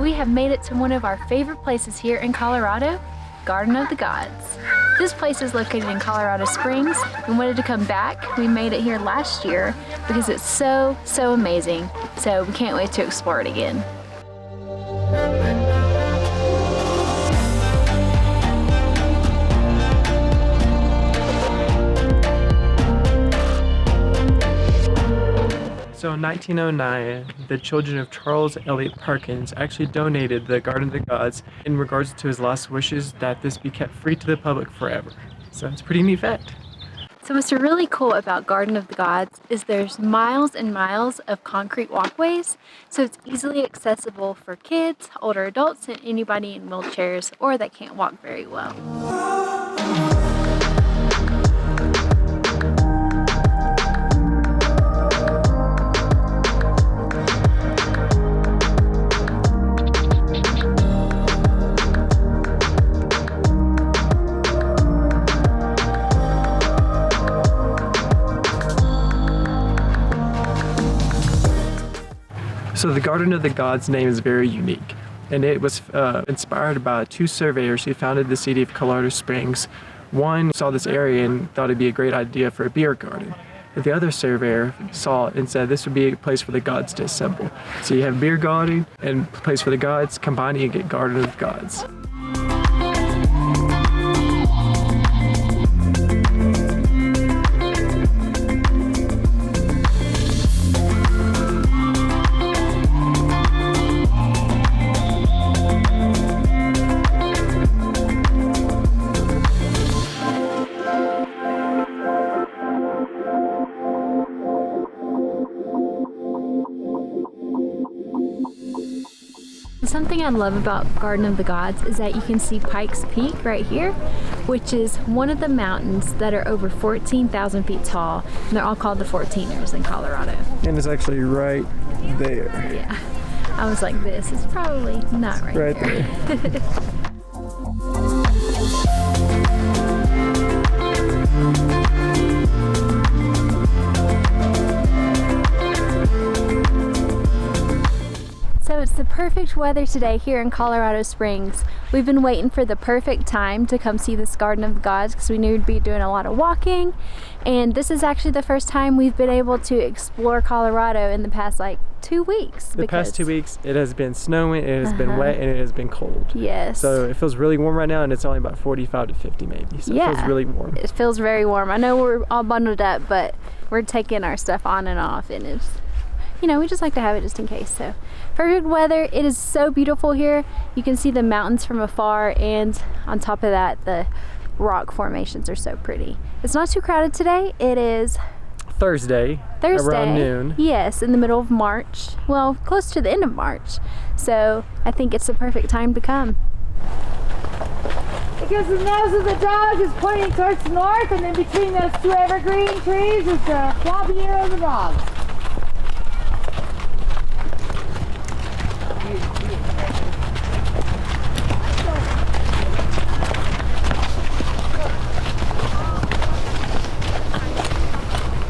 we have made it to one of our favorite places here in Colorado, Garden of the Gods. This place is located in Colorado Springs. We wanted to come back. We made it here last year because it's so amazing. So we can't wait to explore it again. So in 1909, the children of Charles Eliot Perkins actually donated the Garden of the Gods in regards to his last wishes that this be kept free to the public forever. So it's a pretty neat fact. So what's really cool about Garden of the Gods is there's miles and miles of concrete walkways, so it's easily accessible for kids, older adults, and anybody in wheelchairs or that can't walk very well. So the Garden of the Gods name is very unique, and it was inspired by two surveyors who founded the city of Colorado Springs. One saw this area and thought it'd be a great idea for a beer garden. The other surveyor saw it and said this would be a place for the gods to assemble. So you have beer garden and place for the gods, combining and get Garden of the Gods. Something I love about Garden of the Gods is that you can see Pikes Peak right here, which is one of the mountains that are over 14,000 feet tall, and they're all called the 14ers in Colorado. And it's actually right there. Yeah, I was like, this is probably not right there. So it's the perfect weather today here in Colorado Springs. We've been waiting for the perfect time to come see this Garden of the Gods because we knew we'd be doing a lot of walking, and this is actually the first time we've been able to explore Colorado in the past like 2 weeks. The past 2 weeks it has been snowing, it has been wet, and it has been cold. Yes. So it feels really warm right now, and it's only about 45 to 50 maybe, so yeah, it feels really warm. It feels very warm. I know we're all bundled up, but we're taking our stuff on and off, and it's, you know, we just like to have it just in case. So perfect weather. It is so beautiful here. You can see the mountains from afar, and on top of that the rock formations are so pretty. It's not too crowded today. It is Thursday around noon. Yes, in the middle of March. Well, close to the end of March. So I think it's the perfect time to come. Because the nose of the dog is pointing towards the north, and then between those two evergreen trees is the floppy ear of the dog.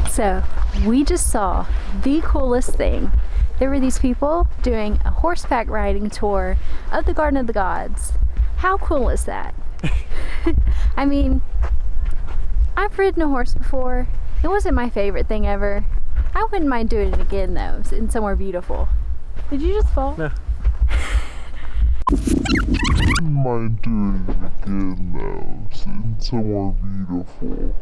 So we just saw the coolest thing. There were these people doing a horseback riding tour of the Garden of the Gods. How cool is that? I mean, I've ridden a horse before. It wasn't my favorite thing ever. I wouldn't mind doing it again though, in somewhere beautiful. Did you just fall? No. Mind doing it again though, in somewhere beautiful.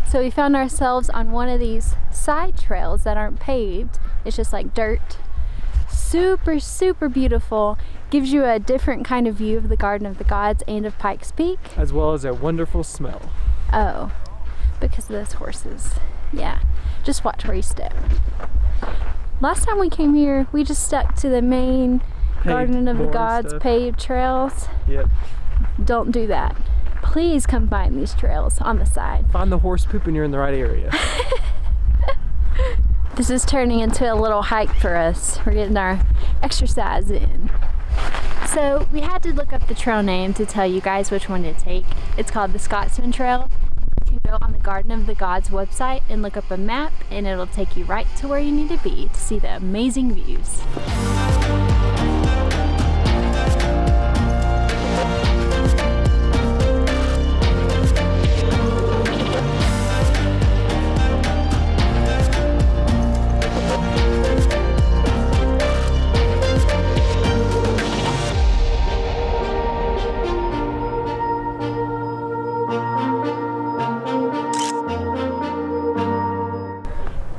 So we found ourselves on one of these side trails that aren't paved. It's just like dirt. Super beautiful. Gives you a different kind of view of the Garden of the Gods and of Pikes Peak. As well as a wonderful smell. Oh, because of those horses. Yeah, just watch where you step. Last time we came here, we just stuck to the main Garden of the Gods paved trails. Yep. Don't do that. Please come find these trails on the side. Find the horse poop when you're in the right area. This is turning into a little hike for us. We're getting our exercise in. So we had to look up the trail name to tell you guys which one to take. It's called the Scotsman Trail. You can go on the Garden of the Gods website and look up a map, and it'll take you right to where you need to be to see the amazing views.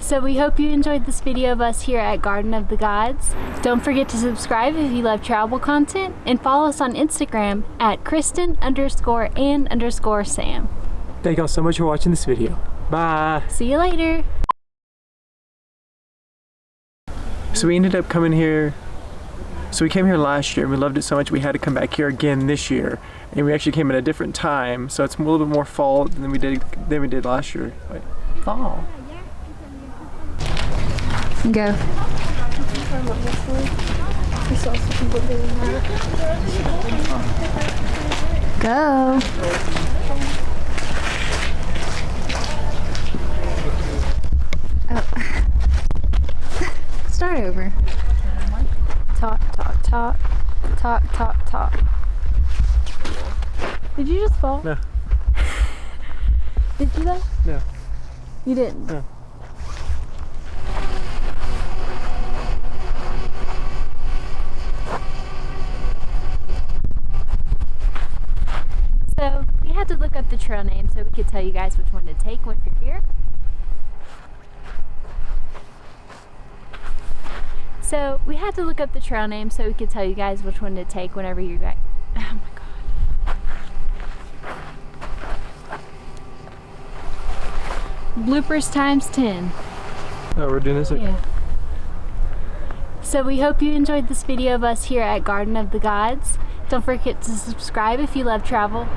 So we hope you enjoyed this video of us here at Garden of the Gods. Don't forget to subscribe if you love travel content, and follow us on Instagram at Kristen_and_Sam. Thank y'all so much for watching this video. Bye. See you later. So we ended up coming here. So we came here last year and we loved it so much we had to come back here again this year. And we actually came at a different time, so it's a little bit more fall than we did last year. Wait, fall. Go. Go. Oh. Start over. Talk, talk, talk. Talk, talk, talk. Did you just fall? No. Did you though? No. You didn't? No. So we had to look up the trail name so we could tell you guys which one to take when you're here. So we had to look up the trail name so we could tell you guys which one to take whenever you're guys. Oh my god. Bloopers times 10. Oh, we're doing this again. Yeah. So we hope you enjoyed this video of us here at Garden of the Gods. Don't forget to subscribe if you love travel.